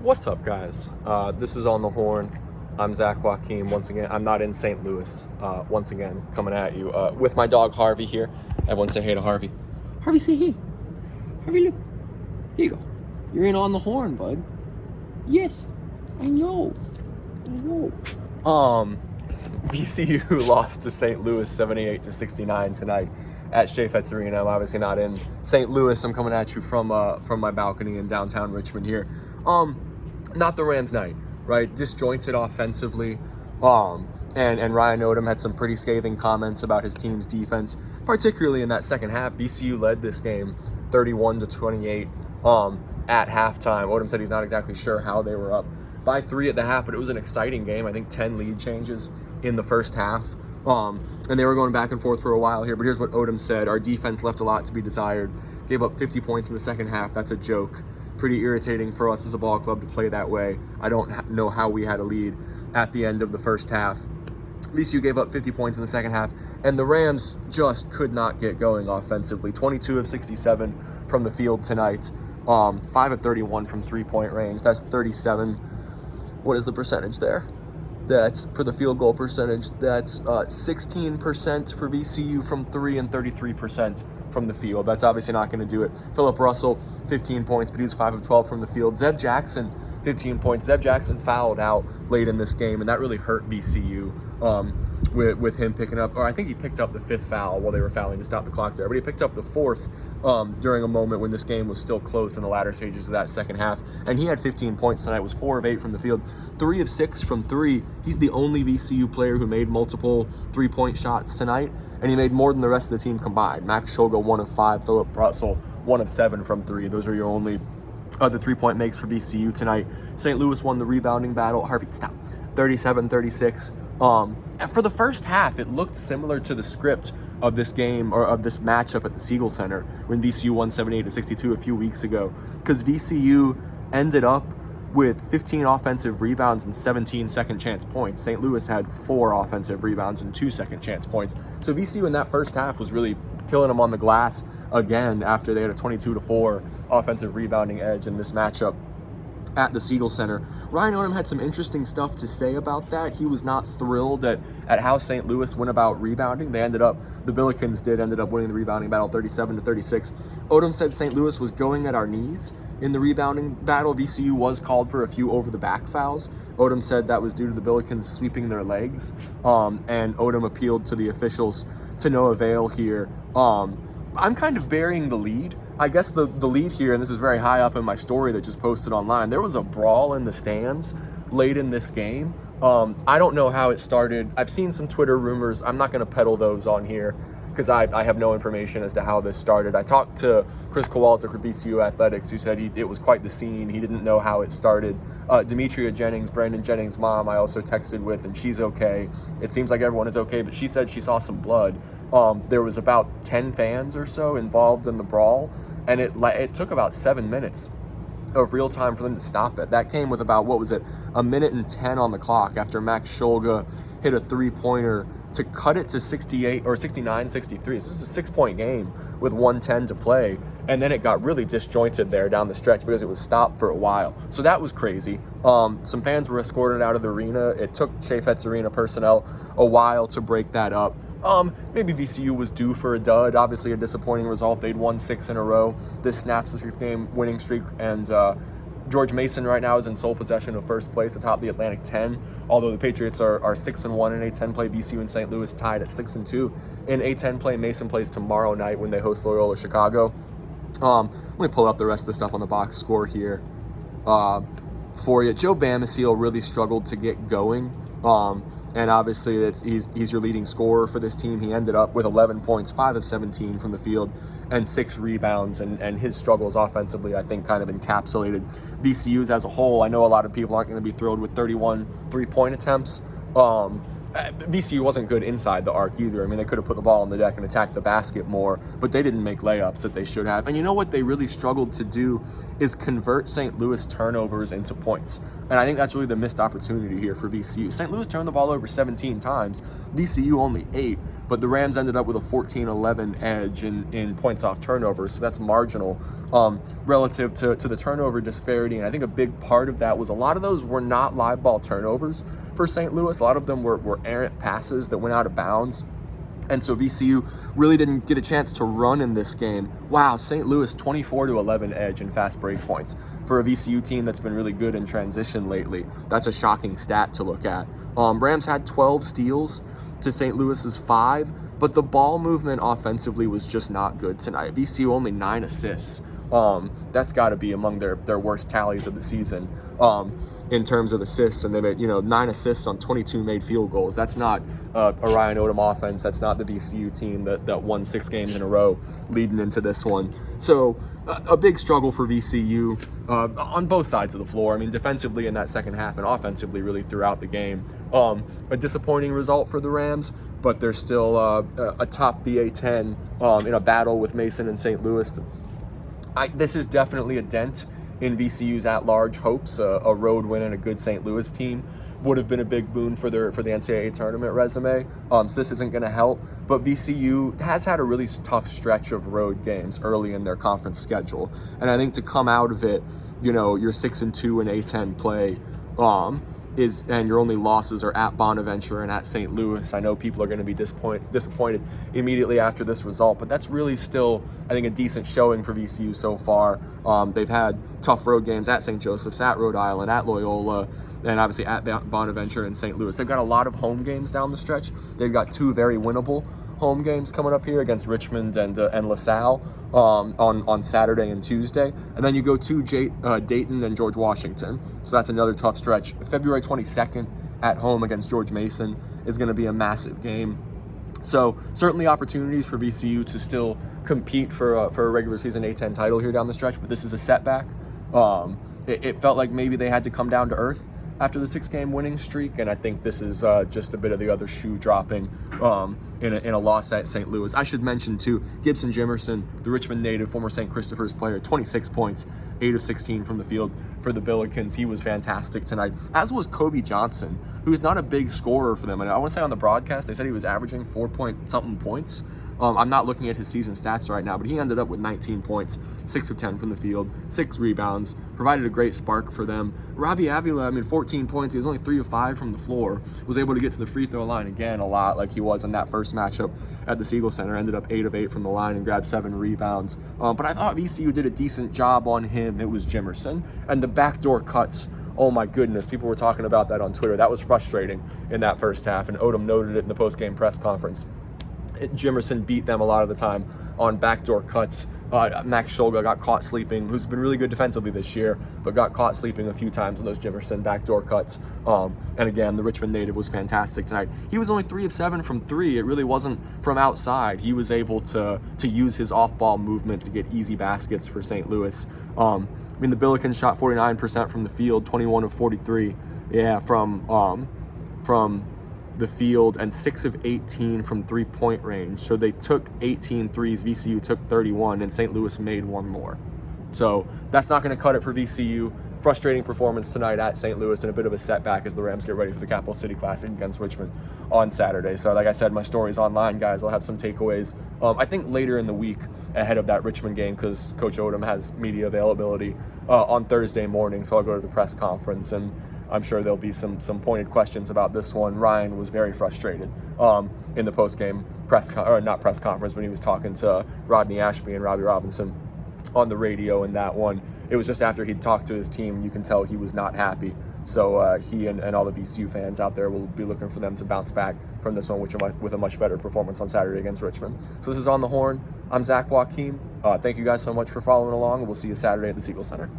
What's up, guys? This is On the Horn. I'm Joachim. Once again, I'm not in St. Louis. Once again, coming at you with my dog Harvey here. Everyone say hey to Harvey. Harvey, say hey. Harvey, look. There you go. You're in On the Horn, bud. Yes, I know. VCU lost to St. Louis 78-69 tonight at Chaifetz Arena. I'm obviously not in St. Louis. I'm coming at you from my balcony in downtown Richmond here. Not the Rams' night, right? Disjointed offensively. And Ryan Odom had some pretty scathing comments about his team's defense, particularly in that second half. VCU led this game 31-28 at halftime. Odom said he's not exactly sure how they were up by 3 at the half, but it was an exciting game. I think 10 lead changes in the first half. And they were going back and forth for a while here, but here's what Odom said. Our defense left a lot to be desired. Gave up 50 points in the second half. That's a joke. Pretty irritating for us as a ball club to play that way. I don't know how we had a lead at the end of the first half. VCU gave up 50 points in the second half, and the Rams just could not get going offensively. 22 of 67 from the field tonight. 5 of 31 from three-point range. That's 37. What is the percentage there? That's for the field goal percentage. That's 16% for VCU from 3 and 33% from the field. That's obviously not going to do it. Philip Russell, 15 points, but he was 5 of 12 from the field. Zeb Jackson, 15 points. Zeb Jackson fouled out late in this game, and that really hurt VCU with him picking up, or I think he picked up the 5th foul while they were fouling to stop the clock there, but he picked up the 4th during a moment when this game was still close in the latter stages of that second half, and he had 15 points tonight. Was 4 of 8 from the field, 3 of 6 from 3. He's the only VCU player who made multiple three-point shots tonight, and he made more than the rest of the team combined. Max Shulga, 1 of 5. Philip Russell, 1 of 7 from 3. Those are your only other three-point makes for VCU tonight. St. Louis won the rebounding battle. Harvey, stop. 37-36. And for the first half, it looked similar to the script of this game, or of this matchup at the Siegel Center when VCU won 78-62 a few weeks ago, because VCU ended up with 15 offensive rebounds and 17 second chance points. St. Louis had 4 offensive rebounds and 2 second chance points. So VCU in that first half was really killing them on the glass again after they had a 22-4 offensive rebounding edge in this matchup at the Siegel Center. Ryan Odom had some interesting stuff to say about that. He was not thrilled at how St. Louis went about rebounding. The Billikens ended up winning the rebounding battle 37-36. Odom said St. Louis was going at our knees in the rebounding battle. VCU was called for a few over-the-back fouls. Odom said that was due to the Billikens sweeping their legs, and Odom appealed to the officials to no avail here. I'm kind of burying the lead. I guess the lead here, and this is very high up in my story that just posted online, there was a brawl in the stands late in this game. I don't know how it started. I've seen some Twitter rumors. I'm not going to peddle those on here because I have no information as to how this started. I talked to Chris Kowalczyk for VCU Athletics, who said it was quite the scene. He didn't know how it started. Demetria Jennings, Brandon Jennings' mom, I also texted with, and she's okay. It seems like everyone is okay, but she said she saw some blood. There was about 10 fans or so involved in the brawl, and it took about 7 minutes of real time for them to stop it. That came with about, a minute and 10 on the clock after Max Shulga hit a three-pointer to cut it to 68 or 69-63. This is a 6-point game with 1:10 to play, and then it got really disjointed there down the stretch because it was stopped for a while. So that was crazy. Some fans were escorted out of the arena. It took Chaifetz Arena personnel a while to break that up. Maybe VCU was due for a dud. Obviously a disappointing result. They'd won 6 in a row. This snaps the 6-game winning streak, and George Mason right now is in sole possession of first place atop the Atlantic 10, although the Patriots are 6-1 in A10 play. VCU and St. Louis tied at 6-2 in A10 play. Mason plays tomorrow night when they host Loyola Chicago. Let me pull up the rest of the stuff on the box score here for you. Joe Bamasiel really struggled to get going. And obviously he's your leading scorer for this team. He ended up with 11 points, 5 of 17 from the field, and 6 rebounds, and his struggles offensively, I think, kind of encapsulated VCU's as a whole. I know a lot of people aren't going to be thrilled with 31 three-point attempts, VCU wasn't good inside the arc either. I mean, they could have put the ball on the deck and attacked the basket more, but they didn't make layups that they should have. And you know what they really struggled to do is convert St. Louis turnovers into points. And I think that's really the missed opportunity here for VCU. St. Louis turned the ball over 17 times, VCU only 8, but the Rams ended up with a 14-11 edge in points off turnovers, so that's marginal relative to the turnover disparity. And I think a big part of that was a lot of those were not live ball turnovers for St. Louis. A lot of them were errant passes that went out of bounds. And so VCU really didn't get a chance to run in this game. Wow, St. Louis 24-11 edge in fast break points. For a VCU team that's been really good in transition lately, that's a shocking stat to look at. Rams had 12 steals to St. Louis's 5, but the ball movement offensively was just not good tonight. VCU only 9 assists. That's got to be among their worst tallies of the season in terms of assists, and they made 9 assists on 22 made field goals. That's not a Ryan Odom offense. That's not the VCU team that won 6 games in a row leading into this one. So a big struggle for VCU on both sides of the floor. I mean, defensively in that second half and offensively really throughout the game. A disappointing result for the Rams, but they're still atop the A10 in a battle with Mason and St. Louis. This is definitely a dent in VCU's at-large hopes. A road win and a good St. Louis team would have been a big boon for the NCAA tournament resume. So this isn't going to help. But VCU has had a really tough stretch of road games early in their conference schedule, and I think to come out of it, you're 6-2 in A10 play. And your only losses are at Bonaventure and at St. Louis. I know people are going to be disappointed immediately after this result, but that's really still, I think, a decent showing for VCU so far. They've had tough road games at St. Joseph's, at Rhode Island, at Loyola, and obviously at Bonaventure and St. Louis. They've got a lot of home games down the stretch. They've got 2 very winnable home games coming up here against Richmond and LaSalle on Saturday and Tuesday. And then you go to Dayton and George Washington. So that's another tough stretch. February 22nd at home against George Mason is going to be a massive game. So certainly opportunities for VCU to still compete for a regular season A10 title here down the stretch, but this is a setback. It felt like maybe they had to come down to earth after the 6-game winning streak, and I think this is just a bit of the other shoe dropping in a loss at St. Louis. I should mention too, Gibson Jimerson, the Richmond native, former St. Christopher's player, 26 points, 8 of 16 from the field for the Billikens. He was fantastic tonight, as was Kobe Johnson, who's not a big scorer for them. And I want to say on the broadcast, they said he was averaging 4-point-something points. I'm not looking at his season stats right now, but he ended up with 19 points, 6 of 10 from the field, 6 rebounds, provided a great spark for them. Robbie Avila, 14 points. He was only 3 of 5 from the floor, was able to get to the free throw line again a lot like he was in that first matchup at the Siegel Center, ended up 8 of 8 from the line and grabbed 7 rebounds. But I thought VCU did a decent job on him. It was Jimerson. And the backdoor cuts, oh my goodness, people were talking about that on Twitter. That was frustrating in that first half, and Odom noted it in the post-game press conference. Jimerson beat them a lot of the time on backdoor cuts. Max Shulga got caught sleeping, who's been really good defensively this year, but got caught sleeping a few times on those Jimerson backdoor cuts. And again, the Richmond native was fantastic tonight. He was only 3 of 7 from 3. It really wasn't from outside. He was able to use his off-ball movement to get easy baskets for St. Louis. The Billikens shot 49% from the field, 21 of 43. Yeah, from the field, and 6 of 18 from 3-point range. So they took 18 threes, VCU took 31, and St. Louis made 1 more. So that's not going to cut it for VCU. Frustrating performance tonight at St. Louis, and a bit of a setback as the Rams get ready for the Capital City Classic against Richmond on Saturday. So like I said, my story's online, guys. I'll have some takeaways, I think later in the week ahead of that Richmond game, because Coach Odom has media availability on Thursday morning. So I'll go to the press conference, and I'm sure there'll be some pointed questions about this one. Ryan was very frustrated in the post-game not press conference, when he was talking to Rodney Ashby and Robbie Robinson on the radio in that one. It was just after he'd talked to his team, you can tell he was not happy. So he and all the VCU fans out there will be looking for them to bounce back from this one, with a much better performance on Saturday against Richmond. So this is On the Horn. I'm Joachim. Thank you guys so much for following along, and we'll see you Saturday at the Siegel Center.